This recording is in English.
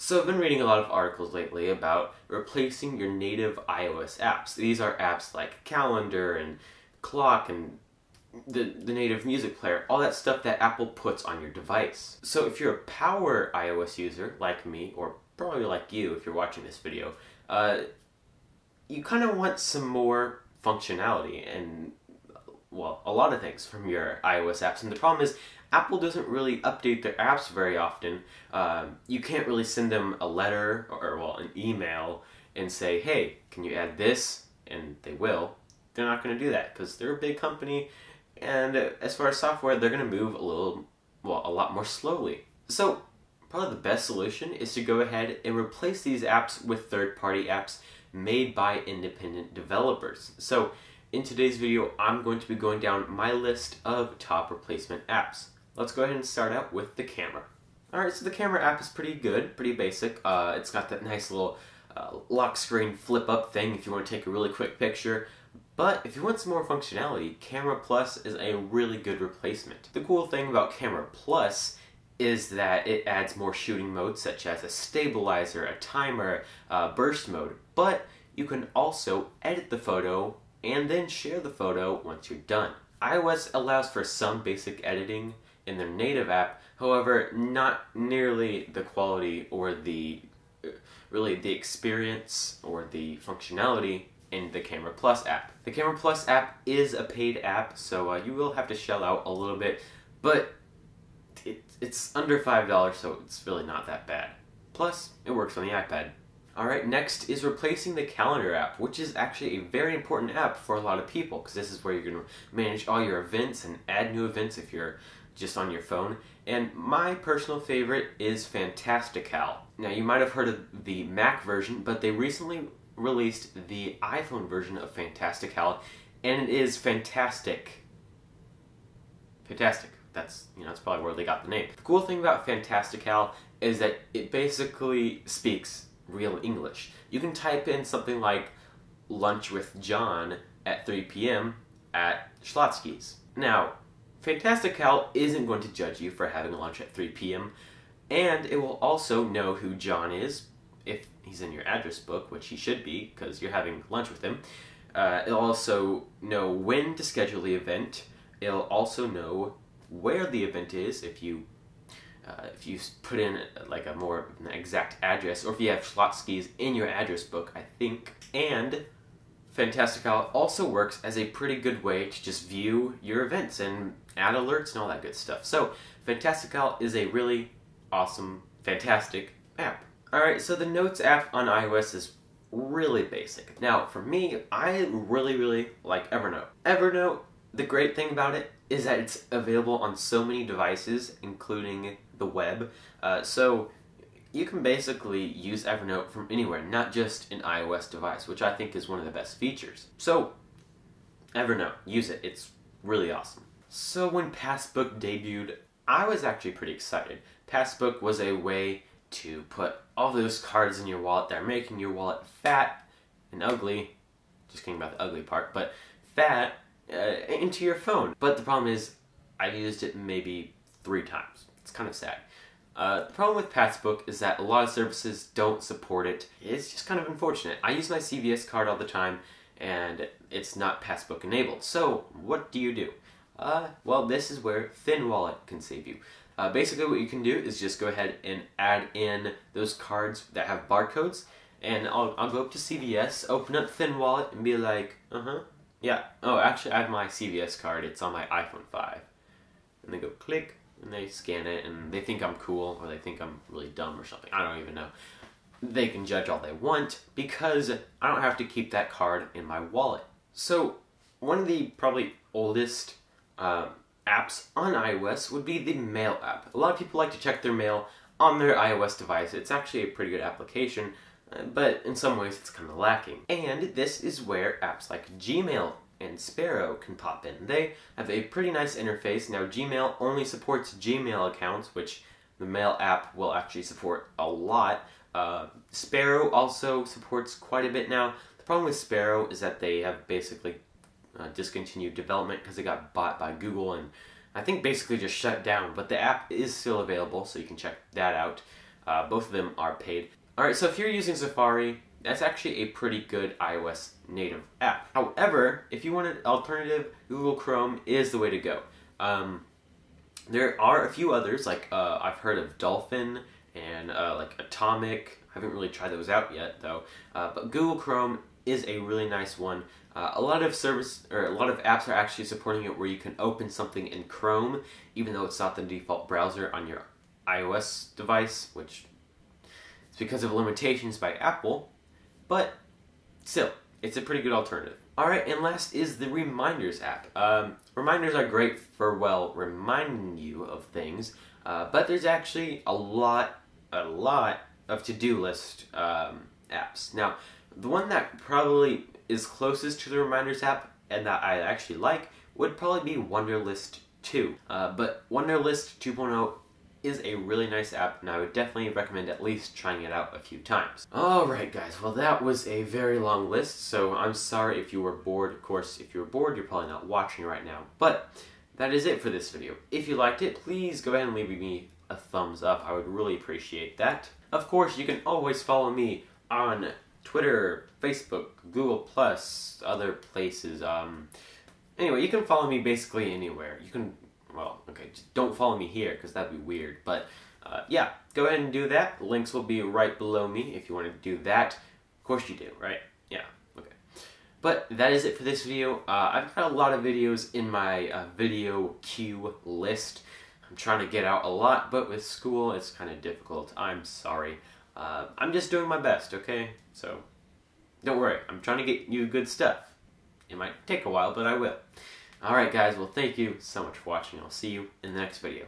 So I've been reading a lot of articles lately about replacing your native iOS apps. These are apps like Calendar and Clock and the native music player, all that stuff that Apple puts on your device. So if you're a power iOS user like me, or probably like you if you're watching this video, you kind of want some more functionality and, well, a lot of things from your iOS apps. And the problem is Apple doesn't really update their apps very often. You can't really send them a letter or, well, an email and say, hey, can you add this? And they will. They're not going to do that because they're a big company, and as far as software, they're going to move a lot more slowly. So probably the best solution is to go ahead and replace these apps with third-party apps made by independent developers. So in today's video, I'm going to be going down my list of top replacement apps. Let's go ahead and start out with the Camera. Alright, so the Camera app is pretty good, pretty basic. It's got that nice little lock screen flip up thing if you want to take a really quick picture. But if you want some more functionality, Camera Plus is a really good replacement. The cool thing about Camera Plus is that it adds more shooting modes such as a stabilizer, a timer, burst mode, but you can also edit the photo and then share the photo once you're done. iOS allows for some basic editing in their native app, however, not nearly the quality or the experience or the functionality in the Camera Plus app. The Camera Plus app is a paid app, so you will have to shell out a little bit, but it's under $5, so it's really not that bad. Plus, it works on the iPad. Alright, next is replacing the Calendar app, which is actually a very important app for a lot of people, because this is where you're going to manage all your events and add new events if you're just on your phone. And my personal favorite is Fantastical. Now, you might have heard of the Mac version, but they recently released the iPhone version of Fantastical, and it is fantastic. Fantastic. That's probably where they got the name. The cool thing about Fantastical is that it basically speaks real English. You can type in something like lunch with John at 3 p.m. at Schlotsky's. Now, Fantastical isn't going to judge you for having lunch at 3 p.m. and it will also know who John is if he's in your address book, which he should be because you're having lunch with him. It'll also know when to schedule the event. It'll also know where the event is if you put in like an exact address, or if you have Schlotsky's in your address book, I think. And Fantastical also works as a pretty good way to just view your events and add alerts and all that good stuff. So Fantastical is a really awesome, fantastic app. Alright, so the Notes app on iOS is really basic. Now, for me, I really like Evernote. Evernote, the great thing about it is that it's available on so many devices, including the web. So you can basically use Evernote from anywhere, not just an iOS device, which I think is one of the best features. So, Evernote, use it. It's really awesome. So when Passbook debuted, I was actually pretty excited. Passbook was a way to put all those cards in your wallet that are making your wallet fat and ugly, just kidding about the ugly part, but fat, into your phone. But the problem is, I used it maybe 3 times. It's kind of sad. The problem with Passbook is that a lot of services don't support it. It's just kind of unfortunate. I use my CVS card all the time, and it's not Passbook enabled. So, what do? Well, this is where Thin Wallet can save you. Basically, what you can do is just go ahead and add in those cards that have barcodes, and I'll go up to CVS, open up Thin Wallet, and be like, yeah. Oh, actually, I have my CVS card. It's on my iPhone 5. And they go click, and they scan it, and they think I'm cool, or they think I'm really dumb or something. I don't even know. They can judge all they want, because I don't have to keep that card in my wallet. So, one of the probably oldest apps on iOS would be the Mail.app. A lot of people like to check their mail on their iOS device. It's actually a pretty good application, but in some ways it's kind of lacking. And this is where apps like Gmail and Sparrow can pop in. They have a pretty nice interface. Now, Gmail only supports Gmail accounts, which the Mail app will actually support a lot. Sparrow also supports quite a bit now. The problem with Sparrow is that they have basically discontinued development because it got bought by Google and I think basically just shut down, but the app is still available, so you can check that out. Both of them are paid. Alright, so if you're using Safari, that's actually a pretty good iOS native app. However, if you want an alternative, Google Chrome is the way to go. There are a few others, like I've heard of Dolphin and like Atomic. I haven't really tried those out yet though. But Google Chrome is a really nice one. A lot of apps are actually supporting it where you can open something in Chrome, even though it's not the default browser on your iOS device, which is because of limitations by Apple. But still, it's a pretty good alternative. Alright, and last is the Reminders app. Reminders are great for, well, reminding you of things, but there's actually a lot of to-do list apps. Now, the one that probably is closest to the Reminders app, and that I actually like, would probably be Wunderlist 2. But Wunderlist 2.0 is a really nice app, and I would definitely recommend at least trying it out a few times. Alright guys, well that was a very long list, so I'm sorry if you were bored. Of course, if you were bored, you're probably not watching right now. But that is it for this video. If you liked it, please go ahead and leave me a thumbs up. I would really appreciate that. Of course, you can always follow me on Twitter, Facebook, Google+, other places. Anyway, you can follow me basically anywhere. You can, well, okay, just don't follow me here because that'd be weird. But yeah, go ahead and do that. The links will be right below me if you want to do that. Of course you do, right? Yeah, okay. But that is it for this video. I've got a lot of videos in my video queue list. I'm trying to get out a lot, but with school it's kind of difficult. I'm sorry. I'm just doing my best, okay? So, don't worry. I'm trying to get you good stuff. It might take a while, but I will. Alright guys, well thank you so much for watching. I'll see you in the next video.